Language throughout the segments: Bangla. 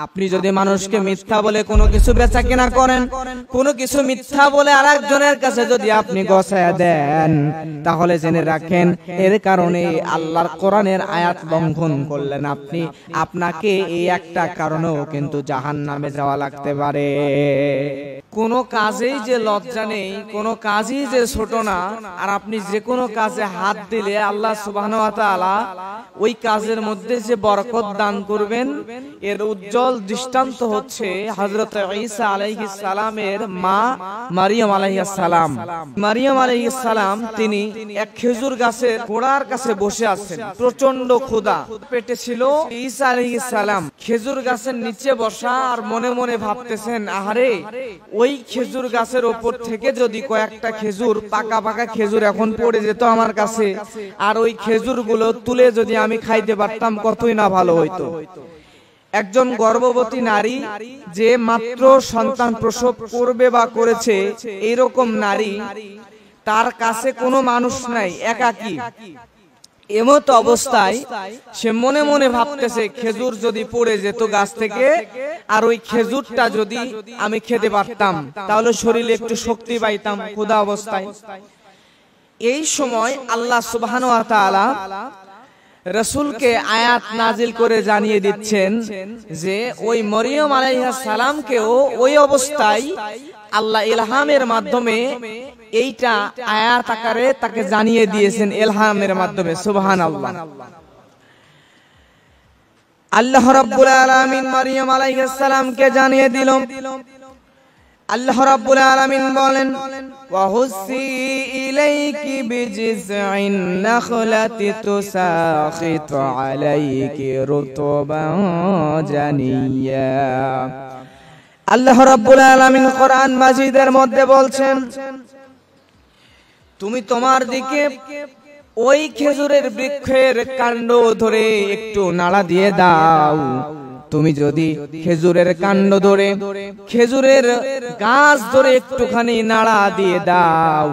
আপনি যদি মানুষকে মিথ্যা বলে কোনো কিছু বেচাকেনা করেন, কোনো কিছু মিথ্যা বলে আরেকজনের কাছে যদি আপনি গছায়া দেন, তাহলে জেনে রাখেন এর কারণে আল্লাহর কোরআনের আয়াত লঙ্ঘন করলেন আপনি। আপনাকে এই একটা কারণেও কিন্তু জাহান্নামে যাওয়া লাগতে পারে। কোনো কাজেই যে লজ্জা নেই, কোনো কাজই যে ছোট না, আর আপনি যে কোনো কাজে হাত দিলে আল্লাহ সুবহানাহু ওয়া তাআলা ওই কাজের মধ্যে যে বরকত দান করবেন, এর উজ্জ্বল দৃষ্টান্ত হচ্ছে হযরত ঈসা আলাইহিস সালামের মা মারিয়াম আলাইহিস সালাম। মারিয়াম আলাইহিস সালাম তিনি এক খেজুর গাছের গোড়ার কাছে বসে আছেন, প্রচন্ড ক্ষুধা পেটে ছিল। ঈসা আলাইহিস সালাম খেজুর গাছের নিচে বসা আর মনে মনে ভাবতেছেন, আহারে ওই খেজুর গাছের উপর থেকে যদি কয়েকটা খেজুর, পাকা পাকা খেজুর এখন পড়ে যেত আমার কাছে, আর ওই খেজুরগুলো তুলে যদি আমি খাইতে পারতাম কতই না ভালো হইতো। একজন গর্ভবতী নারী যে মাত্র সন্তান প্রসব করবে বা করেছে, এইরকম নারী, তার কাছে কোনো মানুষ নাই, একাকী। এমত অবস্থায় সে মনে মনে ভাবতেছে, খেজুর যদি পড়ে যেত গাছ থেকে, আর ওই খেজুরটা যদি আমি খেতে পারতাম, তাহলে শরীরে একটু শক্তি পাইতাম ক্ষুধা অবস্থায়। এই সময় আল্লাহ সুবহানাহু ওয়া তাআলা রাসূলকে আয়াত নাজিল করে জানিয়ে দিচ্ছেন যে ওই মরিয়ম আলাইহিস সালামকেও ওই অবস্থায় আল্লাহ ইলহামের মাধ্যমে এইটা আয়াত আকারে তাকে জানিয়ে দিয়েছেন, ইলহামের মাধ্যমে। সুবহানাল্লাহ। আল্লাহ রাব্বুল আলামিন মরিয়ম আলাইহিস সালামকে জানিয়ে দিল, আল্লাহ রাব্বুল আলামিন বলেন, ওয়া হুসি ইলাইকি বিজিসইন নাখলাতি তুসাখিতু আলাইকি রুতবান জানিয়া। আল্লাহ রাব্বুল আলামিন কোরআন মাজিদের মধ্যে বলছেন, তুমি তোমার দিকে ওই খেজুরের বৃক্ষের কাণ্ড ধরে একটু নাড়া দিয়ে দাও। তুমি যদি খেজুরের কাণ্ড ধরে, খেজুরের গাছ ধরে একটুখানি নাড়া দিয়ে দাও,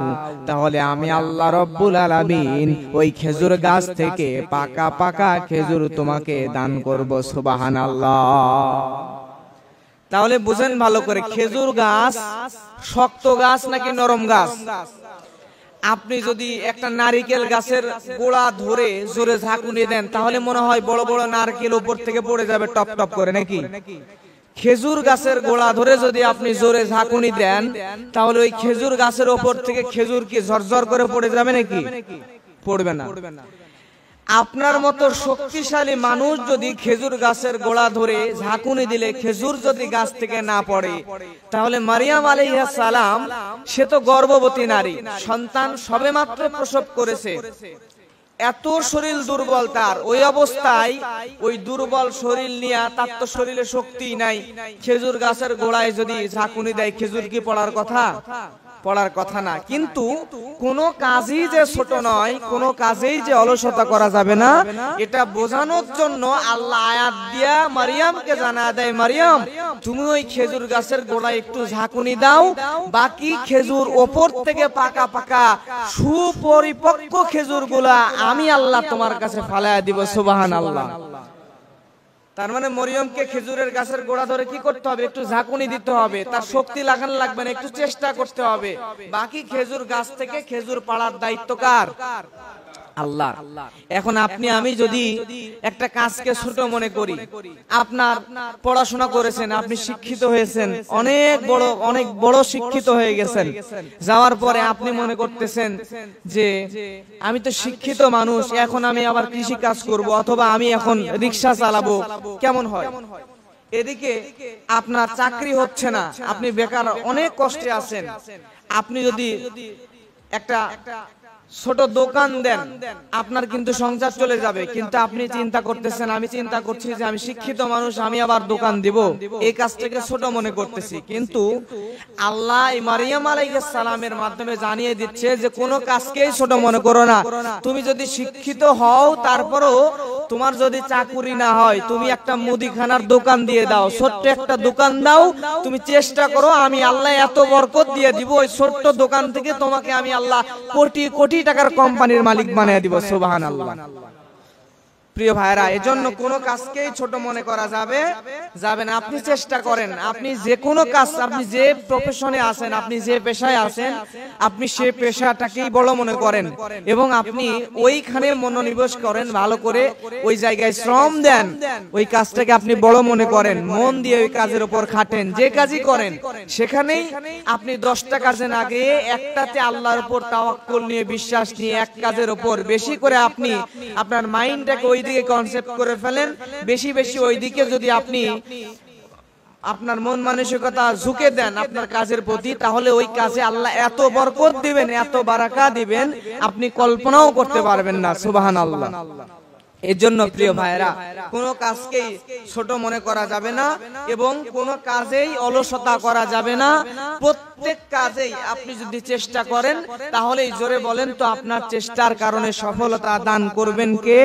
তাহলে আমি আল্লাহ রাব্বুল আলামিন ওই খেজুর গাছ থেকে পাকা পাকা খেজুর তোমাকে দান করব। সুবহানাল্লাহ। তাহলে বুঝেন ভালো করে, খেজুর গাছ শক্ত গাছ নাকি নরম গাছ? আপনি যদি একটা নারিকেল গাছের গোড়া ধরে জোরে ঝাঁকুনি দেন, তাহলে মনে হয় বড় বড় নারকেল উপর থেকে পড়ে যাবে টপ টপ করে, নাকি? খেজুর গাছের গোড়া ধরে যদি আপনি জোরে ঝাঁকুনি দেন, তাহলে ওই খেজুর গাছের উপর থেকে খেজুর কি ঝরঝর করে পড়ে যাবে নাকি? পড়বে না। আপনার মতো শক্তিশালী মানুষ যদি খেজুর গাছের গোড়া ধরে ঝাঁকুনি দিলে খেজুর যদি গাছ থেকে না পড়ে, তাহলে মারিয়াম আলাইহিস সালাম, সে তো গর্ভবতী নারী, সন্তান সবেমাত্র প্রসব করেছে, এত শরীর দুর্বল তার, ওই অবস্থায় ওই দুর্বল শরীর নিয়ে, তার তো শরীরে শক্তি নাই, খেজুর গাছের গোড়ায় যদি ঝাঁকুনি দেয়, খেজুর কি পড়ার কথা? পড়ার কথা না। কিন্তু কোন কাজই যে ছোট নয়, কোন কাজেই যে অলসতা করা যাবে না, এটা বোঝানোর জন্য আল্লাহ আয়াত দিয়া মারিয়ামকে জানা দেয়, মারিয়াম তুমি ওই খেজুর গাছের গোড়ায় একটু ঝাঁকুনি দাও, বাকি খেজুর ওপর থেকে পাকা পাকা সুপরিপক্ক খেজুর গুলা আমি আল্লাহ তোমার কাছে ফালায়া দিব। সুবহানাল্লাহ। তার মানে মরিয়মকে খেজুরের গাছের গোড়া ধরে কি করতে হবে? একটু ঝাঁকুনি দিতে হবে, তার শক্তি লাগানো লাগবে না, একটু চেষ্টা করতে হবে। বাকি খেজুর গাছ থেকে খেজুর পাড়ার দায়িত্ব কার? আল্লাহ। এখন আপনি আমি যদি একটা কাজকে ছোট মনে করি, আপনার পড়াশোনা করেছেন, আপনি শিক্ষিত হয়েছেন, অনেক বড় শিক্ষিত হয়ে গেছেন, যাওয়ার পরে আপনি মনে করতেছেন যে আমি তো শিক্ষিত মানুষ, এখন আমি আবার কৃষি কাজ করব, অথবা আমি এখন রিক্সা চালাবো, কেমন হয়? এদিকে আপনার চাকরি হচ্ছে না, আপনি বেকার, অনেক কষ্টে আছেন। আপনি যদি একটা ছোট দোকান দেন, আপনার কিন্তু সংসার চলে যাবে। কিন্তু আপনি চিন্তা করতেছেন, আমি চিন্তা করছি যে আমি শিক্ষিত মানুষ, আমি আবার দোকান দিব, এই কাজটাকে ছোট মনে করতেছি। কিন্তু আল্লাহ মারিয়াম আলাইহিস সালামের মাধ্যমে জানিয়ে দিচ্ছে যে কোনো কাজকেই ছোট মনে করো না। তুমি যদি শিক্ষিত হও, তারপরও তোমার যদি চাকুরি না হয়, তুমি একটা মুদিখানার দোকান দিয়ে দাও, ছোট্ট একটা দোকান দাও, তুমি চেষ্টা করো, আমি আল্লাহ এত বরকত দিয়ে দিব, ওই ছোট্ট দোকান থেকে তোমাকে আমি আল্লাহ কোটি কোটি টাকার কোম্পানির মালিক বানিয়ে দিব। সুবহানাল্লাহ। প্রিয় ভাইরা, এজন্য কোনো কাজকেই ছোট মনে করা যাবে না। আপনি চেষ্টা করেন, আপনি যে কোনো কাজ, আপনি যে প্রফেশনে আছেন, আপনি যে পেশায় আছেন, আপনি সেই পেশাটাকেই বড় মনে করেন এবং আপনি ওইখানে মনোনিবেশ করেন, ভালো করে ওই জায়গায় শ্রম দেন, ওই কাজটাকে আপনি বড় মনে করেন, মন দিয়ে ওই কাজের উপর খাটেন। যে কাজই করেন সেখানেই আপনি 10টা কাজে না গিয়ে একটাতে আল্লাহর উপর তাওয়াক্কুল নিয়ে, বিশ্বাস নিয়ে, এক কাজের উপর বেশি করে আপনি আপনার মাইন্ডটাকে ওইদিকে কনসেপ্ট করে ফেলেন। বেশি বেশি ওইদিকে যদি আপনি আপনার মন মানসিকতা ঝুঁকে দেন আপনার কাজের প্রতি, তাহলে ওই কাজে আল্লাহ এত বরকত দিবেন, এত বারাকা দিবেন, আপনি কল্পনাও করতে পারবেন না। সুবহানাল্লাহ। এর জন্য প্রিয় ভাইরা, কোনো কাজকেই ছোট মনে করা যাবে না এবং কোনো কাজেই অলসতা করা যাবে না। প্রত্যেক কাজেই আপনি যদি চেষ্টা করেন, তাহলেই জোরে বলেন তো আপনার চেষ্টার কারণে সফলতা দান করবেন কে?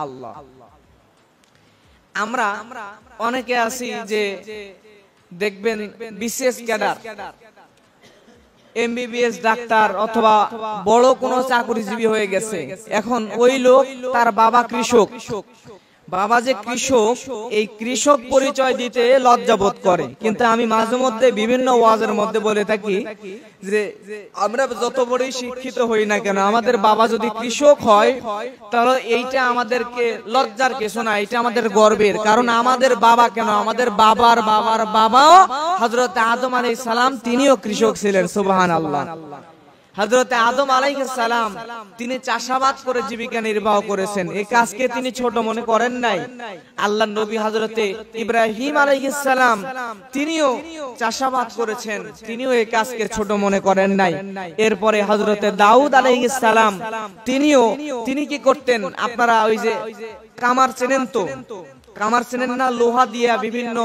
আল্লাহ। আমরা অনেকে আছি যে দেখবেন বিশেষ ক্যাডার, এমবিবিএস ডাক্তার অথবা বড় কোনো চাকরিজীবী হয়ে গেছে। এখন ওই লোক, তার বাবা কৃষক, বাবা যে কৃষক, এই কৃষক পরিচয় দিতে লজ্জাবোধ করে। কিন্তু আমি মাঝে মধ্যে বিভিন্ন ওয়াজের মধ্যে বলে থাকি যে আমরা যত বড়ই শিক্ষিত হই না কেন, আমাদের বাবা যদি কৃষক হয় তাহলে এইটা আমাদেরকে লজ্জার কিছু না, এটা আমাদের গর্বের। কারণ আমাদের বাবা কেন, আমাদের বাবার বাবার বাবাও হযরত আদম আলাইহিস সালাম, তিনিও কৃষক ছিলেন। সুবহানাল্লাহ। হযরত আদম আলাইহিস সালাম তিনি চাষাবাদ করে জীবিকা নির্বাহ করেছেন। এই কাজকে তিনি ছোট মনে করেন নাই। আল্লাহর নবী হযরতে ইব্রাহিম আলাইহিস সালাম তিনিও চাষাবাদ করেছেন, তিনিও এই কাজকে ছোট মনে করেন নাই। এরপরে হযরতে দাউদ আলাইহিস সালাম তিনি কি করতেন? আপনারা ওই যে কামার চেনেন তো, কামার চেনেন না? লোহা দিয়া বিভিন্ন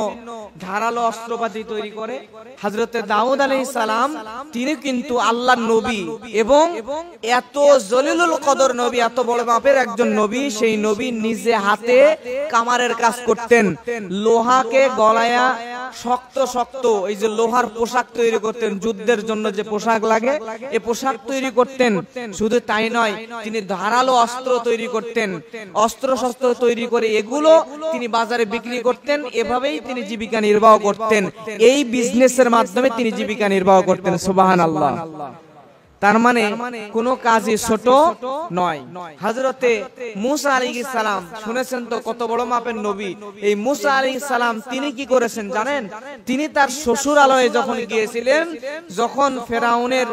ধারালো অস্ত্রপাতি তৈরি করে। হযরতে দাউদ আলাইহিস সালাম তিনি কিন্তু আল্লাহর নবী এবং এত জলিলুল কদর নবী, এত বড় মাপের একজন নবী, সেই নবী নিজে হাতে কামারের কাজ করতেন। লোহাকে গলায়া শক্ত শক্ত এই যে লোহার পোশাক তৈরি করতেন, যুদ্ধের জন্য যে পোশাক লাগে, এই পোশাক তৈরি করতেন। শুধু তাই নয়, তিনি ধারালো অস্ত্র তৈরি করতেন, অস্ত্র শস্ত্র তৈরি করে এগুলো তিনি বাজারে বিক্রি করতেন। এভাবেই তিনি জীবিকা নির্বাহ করতেন, এই বিজনেসের মাধ্যমে তিনি জীবিকা নির্বাহ করতেন। সুবহানাল্লাহ। তার মানে কোনো কাজই ছোট নয়। হযরতে মুসা আলাইহিস সালাম শুনেছেন তো, কত বড় মাপের নবী। এই মুসা আলাইহিস সালাম তিনি কি করেছেন জানেন? তিনি তার শ্বশুরালয়ে যখন গিয়েছিলেন, যখন ফেরাউনের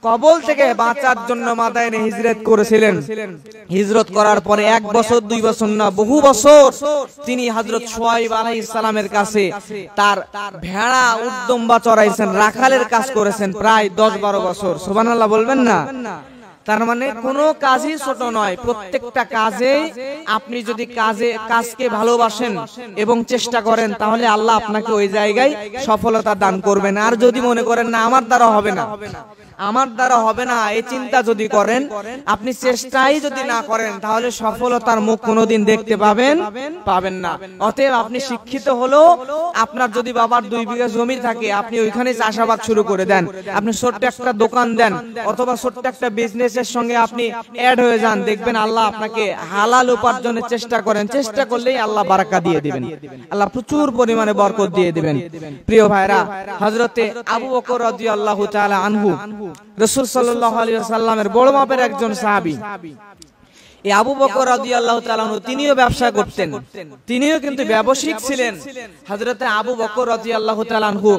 কবল থেকে বাঁচার জন্য মাদায়েনে হিজরত করেছিলেন, হিজরত করার পরে 1 বছর 2 বছর না, বহু বছর তিনি হযরত শুআয়ব আলাইহিস সালামের কাছে তার ভেড়া উদ্দম্বা চড়াইছেন, রাখালের কাজ করেছেন প্রায় 10-12 বছর। সুবহানাল্লাহ বলবেন না? তার মানে কোনো কাজই ছোট নয়। প্রত্যেকটা কাজে আপনি যদি কাজকে ভালোবাসেন এবং চেষ্টা করেন, তাহলে আল্লাহ আপনাকে ওই জায়গায় সফলতা দান করবেন। আর যদি মনে করেন না আমার দ্বারা হবে না, আমার দ্বারা হবে না, এই চিন্তা যদি করেন, আপনি চেষ্টাই যদি না করেন, তাহলে সফলতার মুখ কোনোদিন দেখতে পাবেন না। অতএব আপনি শিক্ষিত হলেও আপনার যদি বাবার 2 বিঘা জমি থাকে, আপনি ওইখানে চাষাবাদ শুরু করে দেন, আপনি ছোট্ট একটা দোকান দেন অথবা ছোট্ট একটা বিজনেসের সঙ্গে আপনি অ্যাড হয়ে যান, দেখবেন আল্লাহ আপনাকে হালাল উপার্জনের চেষ্টা করেন, চেষ্টা করলেই আল্লাহ বারাকা দিয়ে দিবেন, আল্লাহ প্রচুর পরিমাণে বরকত দিয়ে দিবেন। প্রিয় ভাইরা, হযরতে আবু বকর রাদিয়াল্লাহু তাআলা আনহু রাসূল সাল্লাল্লাহু আলাইহি ওয়াসাল্লামের বড় মাপের একজন সাহাবী। এই আবু বকর রাদিয়াল্লাহু তাআলা আনহু তিনিও ব্যবসা করতেন, তিনিও কিন্তু ব্যবসায়িক ছিলেন। হযরতে আবু বকর রাদিয়াল্লাহু তাআলা আনহু,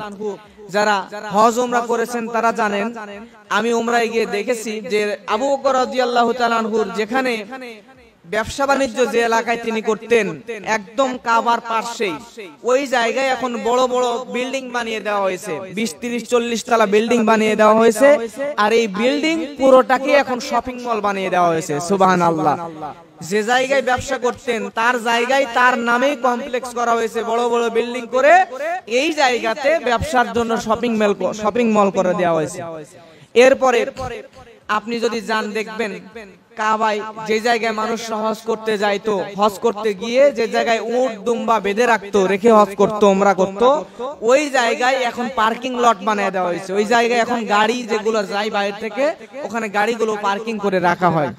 যারা হজ উমরা করেছেন তারা জানেন, আমি উমরায় গিয়ে দেখেছি যে আবু বকর রাদিয়াল্লাহু তাআলা আনহুর যেখানে ব্যবসা বাণিজ্য যে এলাকায় তিনি করতেন, একদম কাবার পাশেই ওই জায়গায় এখন বড় বড় বিল্ডিং বানিয়ে দেওয়া হয়েছে, 20, 30, 40 তলা বিল্ডিং বানিয়ে দেওয়া হয়েছে। আর এই বিল্ডিং পুরোটাকে এখন শপিং মল বানিয়ে দেওয়া হয়েছে। সুবহানাল্লাহ। যে জায়গায় ব্যবসা করতেন তার জায়গায় তার নামেই কমপ্লেক্স করা হয়েছে, বড় বড় বিল্ডিং করে এই জায়গাতে ব্যবসার জন্য শপিং মল করে দেওয়া হয়েছে। এরপরে আপনি যদি যান দেখবেন কাবায় যে জায়গায় মানুষ হজ করতে যাইতো, হজ করতে গিয়ে যে জায়গায় উট দুম্বা বেঁধে রাখতো, রেখে হজ করতো, ওমরা করতো, ওই জায়গায় এখন পার্কিং লট বানিয়ে দেওয়া হয়েছে। ওই জায়গায় এখন গাড়ি যেগুলো যায় বাইরে থেকে, ওখানে গাড়িগুলো পার্কিং করে রাখা হয়।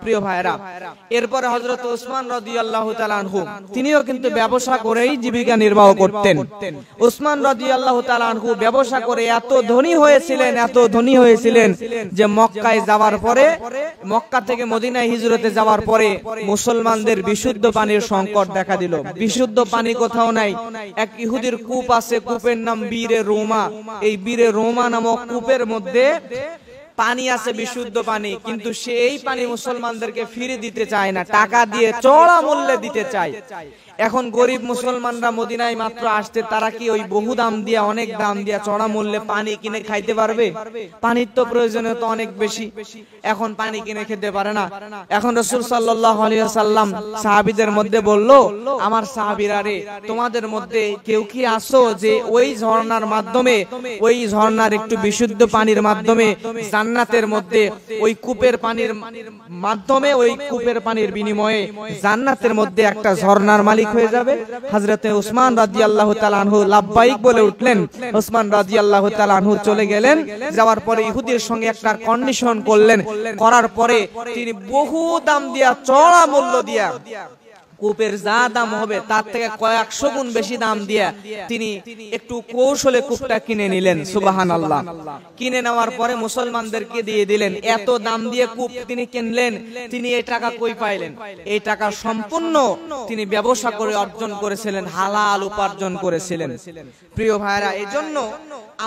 প্রিয় ভাইরা, এরপরে হযরত ওসমান রাদিয়াল্লাহু তাআলা আনহু তিনিও কিন্তু ব্যবসা করেই জীবিকা নির্বাহ করতেন। ওসমান রাদিয়াল্লাহু তাআলা আনহু ব্যবসা করে এত ধনী হয়েছিলেন যে মক্কায় যাওয়ার পরে, মক্কা থেকে মদিনায় হিজরতে যাওয়ার পরে মুসলমানদের বিশুদ্ধ পানির সংকট দেখা দিল। বিশুদ্ধ পানি কোথাও নাই। এক ইহুদির কূপ আছে, কূপের নাম বীরে রোমা। এই বীরে রোমা নামক কূপের মধ্যে পানি আছে, বিশুদ্ধ পানি, কিন্তু সেই পানি মুসলমানদেরকে ফিরে দিতে চায় না, টাকা দিয়ে চড়া মূল্যে দিতে চায়। এখন গরিব মুসলমানরা মদিনায় মাত্র আসতে, তারা কি ওই বহু দাম দিয়া, অনেক দাম দিয়া চড়া মূল্যে পানি কিনে খাইতে পারবে? পানির তো প্রয়োজনীয়তা অনেক বেশি, এখন পানি কিনে খেতে পারে না। এখন রাসূল সাল্লাল্লাহু আলাইহি ওয়াসাল্লাম সাহাবীদের মধ্যে বলল, আমার সাহাবীরা রে, তোমাদের মধ্যে কেউ কি আসো যে ওই ঝর্ণার মাধ্যমে, ওই ঝর্ণার একটু বিশুদ্ধ পানির মাধ্যমে জান্নাতের মধ্যে ওই কূপের পানির মাধ্যমে, ওই কূপের পানির বিনিময়ে জান্নাতের মধ্যে একটা ঝর্ণার মালিক হয়ে যাবে? হযরতে ওসমান রাদিয়াল্লাহু তাআলা আনহু লাব্বাইক বলে উঠলেন। ওসমান রাদিয়াল্লাহু তাআলা আনহু চলে গেলেন। যাওয়ার পরে ইহুদির সঙ্গে একটা কন্ডিশন করলেন। করার পরে তিনি বহু দাম দিয়া, চড়া মূল্য দিয়া, কূপের যা দাম হবে তার থেকে কয়েকশো গুণ বেশি দাম দিয়া তিনি একটু কৌশলে কূপটা কিনে নিলেন। সুবহানাল্লাহ। কিনে নেওয়ার পরে মুসলমানদেরকে দিয়ে দিলেন। এত দাম দিয়ে কূপ তিনি কিনলেন। তিনি এই টাকা কই পাইলেন? এই টাকা সম্পূর্ণ তিনি ব্যবসা করে অর্জন করেছিলেন, হালাল উপার্জন করেছিলেন। প্রিয় ভাইরা, এজন্য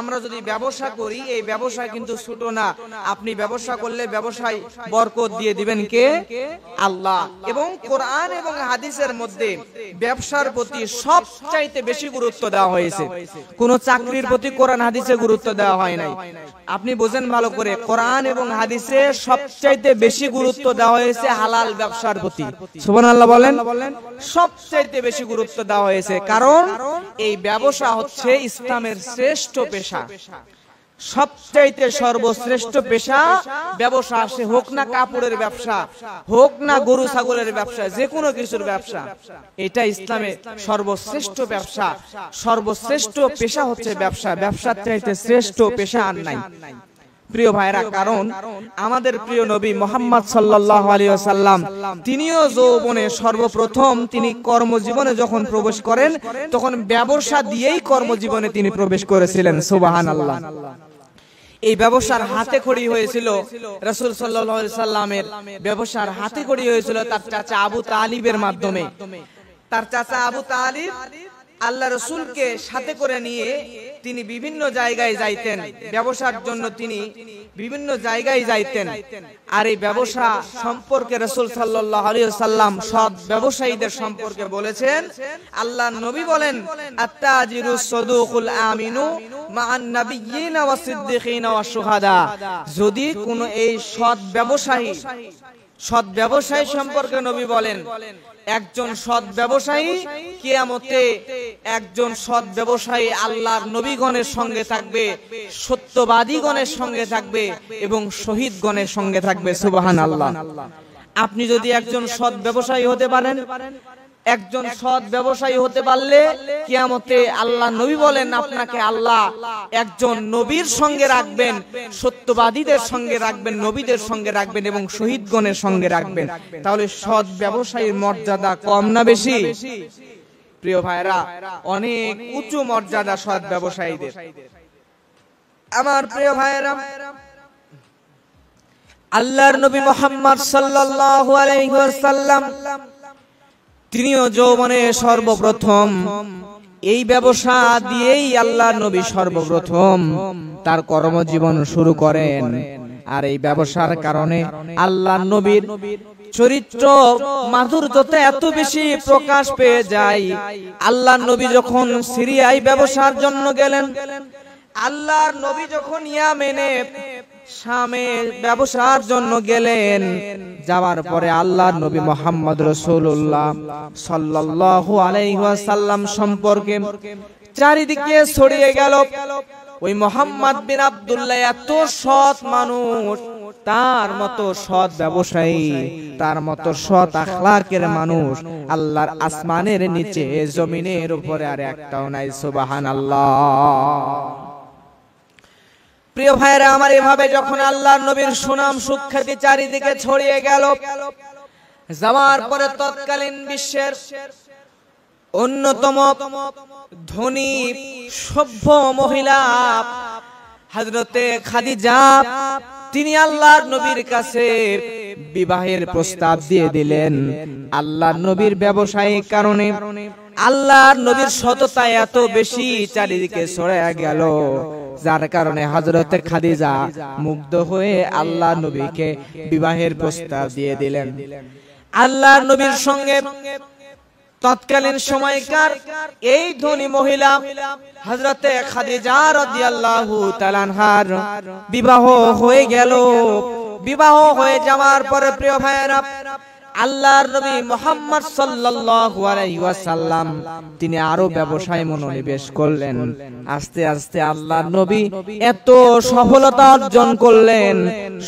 আমরা যদি ব্যবসা করি, এই ব্যবসা কিন্তু ছোট না। আপনি ব্যবসা করলে ব্যবসায় বরকত দিয়ে দিবেন কে? আল্লাহ। এবং কোরআন এবং হাদিসের মধ্যে ব্যবসার প্রতি সবচাইতে বেশি গুরুত্ব দেওয়া হয়েছে। কোন চাকরির প্রতি কোরআন হাদিসে গুরুত্ব দেওয়া হয় নাই। আপনি বোঝেন ভালো করে, কোরআন এবং হাদিসে সবচাইতে বেশি গুরুত্ব দেওয়া হয়েছে হালাল ব্যবসার প্রতি। সুবহানাল্লাহ বলেন। সবচাইতে বেশি গুরুত্ব দেওয়া হয়েছে, কারণ এই ব্যবসা হচ্ছে ইসলামের শ্রেষ্ঠ পেশা, সবচাইতে সর্বশ্রেষ্ঠ পেশা ব্যবসা। সে হোক না কাপড়ের ব্যবসা, হোক না গরু ছাগলের ব্যবসা, যে কোনো কিছুর ব্যবসা, এটা ইসলামে সর্বশ্রেষ্ঠ ব্যবসা। সর্বশ্রেষ্ঠ পেশা হচ্ছে ব্যবসা। ব্যবসার চাইতে শ্রেষ্ঠ পেশা আর নাই। প্রিয় ভাইরা, কারণ আমাদের প্রিয় নবী মুহাম্মদ সাল্লাল্লাহু আলাইহি ওয়াসাল্লাম তিনিও যৌবনে সর্বপ্রথম তিনি কর্মজীবনে যখন প্রবেশ করেন, তখন ব্যবসা দিয়েই কর্মজীবনে তিনি প্রবেশ করেছিলেন। সুবহানাল্লাহ। এই ব্যবসার হাতে খড়ি হয়েছিল রাসূল সাল্লাল্লাহু আলাইহি ওয়াসাল্লামের, ব্যবসার হাতে খড়ি হয়েছিল তার চাচা আবু তালিবের মাধ্যমে। তার চাচা আবু তালিব আল্লাহ রাসূলকে সাথে করে নিয়ে তিনি বিভিন্ন জায়গায় যাইতেন, ব্যবসার জন্য তিনি বিভিন্ন জায়গায় যাইতেন। আর এই ব্যবসা সম্পর্কে রাসূল সাল্লাল্লাহু আলাইহি ওয়াসাল্লাম সৎ ব্যবসায়ীদের সম্পর্কে বলেছেন। আল্লাহর নবী বলেন, আত-তাজিরুস সাদুকুল আমিনু মা'আন নাবিয়্যিনা ওয়াস সিদ্দিকিনা ওয়াশ শুহাদা। যদি কোন এই সৎ ব্যবসায়ী সম্পর্কে নবী বলেন, একজন সৎ ব্যবসায়ী কিয়ামতে, একজন সৎ ব্যবসায়ী আল্লাহর নবীগণের সঙ্গে থাকবে, সত্যবাদীগণের সঙ্গে থাকবে এবং শহীদগণের সঙ্গে থাকবে। সুবহানাল্লাহ। আপনি যদি একজন সৎ ব্যবসায়ী হতে পারেন, একজন সৎ ব্যবসায়ী হতে পারলে কিয়ামতে আল্লাহ নবী বলেন আপনাকে আল্লাহ একজন নবীর সঙ্গে রাখবেন, সত্যবাদীদের সঙ্গে রাখবেন, নবীদের সঙ্গে রাখবেন এবং শহীদগণের সঙ্গে রাখবেন। তাহলে সৎ ব্যবসায়ীর মর্যাদা কম না বেশি? প্রিয় ভাইরা, অনেক উঁচু মর্যাদা সৎ ব্যবসায়ীদের। আমার প্রিয় ভাইরা, আল্লাহর নবী মুহাম্মদ সাল্লাল্লাহু আলাইহি ওয়াসাল্লাম তিনিও যৌবনে সর্বপ্রথম এই ব্যবসা দিয়েই আল্লাহর নবী সর্বপ্রথম তার কর্মজীবন শুরু করেন। আর এই ব্যবসার কারণে আল্লাহর নবীর চরিত্র মাধুর্যতা এত বেশি প্রকাশ পেয়ে যায়। আল্লাহর নবী যখন সিরিয়ায় ব্যবসার জন্য গেলেন, আল্লাহর নবী যখন ইয়ামেনে শামে ব্যবসার জন্য গেলেন, যাওয়ার পরে আল্লাহর নবী মুহাম্মদ রাসূলুল্লাহ সাল্লাল্লাহু আলাইহি ওয়াসাল্লাম সম্পর্কে চারিদিকে ছড়িয়ে গেল। ওই মোহাম্মদ বিন আব্দুল্লাহ এত সৎ মানুষ, তার মতো সৎ ব্যবসায়ী, তার মতো সৎ আখলাকের মানুষ আল্লাহর আসমানের নিচে জমিনের উপরে আর একটাও নাই। সুবহানাল্লাহ। প্রিয় ভাইরা আমার, এভাবে যখন আল্লাহর নবীর সুনাম সুখ্যাতি চারিদিকে ছড়িয়ে গেল, যাওয়ার পরে তৎকালীন বিশ্বের অন্যতম ধনী সভ্য মহিলা হযরতে খাদিজা, তিনি আল্লাহর নবীর কাছে বিবাহের প্রস্তাব দিয়ে দিলেন। আল্লাহর নবীর ব্যবসায়িক কারণে আল্লাহর নবীর সততা এত বেশি চারিদিকে ছড়িয়ে গেল, যার কারণে হযরতে খাদিজা মুগ্ধ হয়ে আল্লাহর নবীকে বিবাহের প্রস্তাব দিয়ে দিলেন। আল্লাহর নবীর সঙ্গে তৎকালীন সময়কার এই ধনী মহিলা হযরতে খাদিজা রাদিয়াল্লাহু তাআলা আনহার বিবাহ হয়ে গেল। বিবাহ হয়ে যাওয়ার পরে প্রিয় ভাইরা, আল্লাহর নবী মুহাম্মদ সাল্লাল্লাহু আলাইহি ওয়াসাল্লাম তিনি আরো ব্যবসায় মনোনিবেশ করলেন। আস্তে আস্তে আল্লাহর নবী এত সফলতা অর্জন করলেন,